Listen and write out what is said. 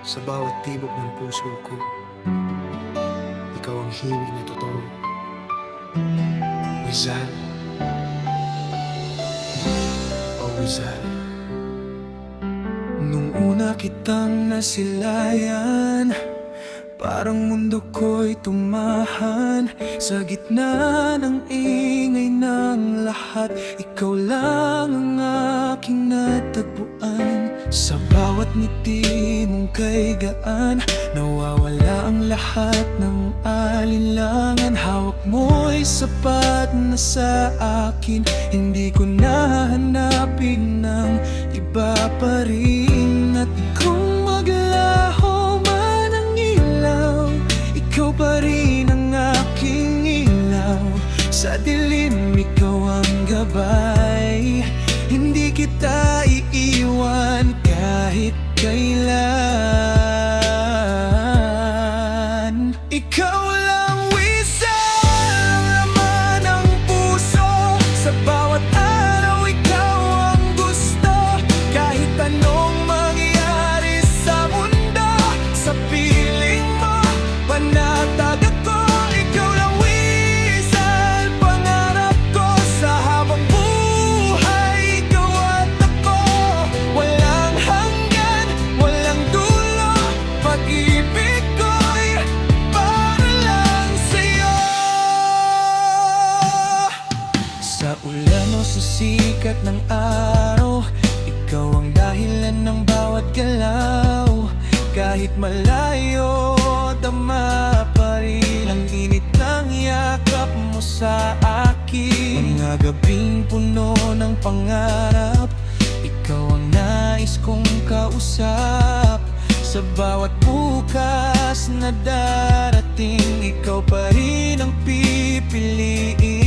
Sa bawat tibok ng puso ko, ikaw ang hilig na totoo. Rizal, oh Rizal. Nung una kitang nasilayan, parang mundo ko'y tumahan. Sa gitna ng ingay ng lahat, ikaw lang ang aking natagpuan. Sa bawat ngiti mong kay gaan, nawawala ang lahat ng alinlangan. Hawak mo'y sapat na sa akin, hindi ko nahanapin ng iba pa rin. At kung maglaho man ang ilaw, ikaw pa rin ang aking ilaw. Sa dilim, ikaw ang gabay, hindi kita iiwan kahit kailan. Ikaw lang, Rizal, ang laman ng puso. Sa bawat araw, ikaw ang gusto. Kahit anong mangyari sa mundo, sa piling mo, panatag ako. Ikaw lang, Rizal, pangarap ko. Sa habang buhay, ikaw at ako. Walang hanggan, walang dulo. Pag-ibig ko'y para lang sa'yo. Sa ulan o sa sikat ng araw, ikaw ang dahilan ng bawat galaw. Kahit malayo, tama pa rin ang init ng yakap mo sa akin. Mga gabing puno ng pangarap, ikaw ang nais kong kausap. Sa bawat bukas na darating, ikaw pa rin ang pipiliin.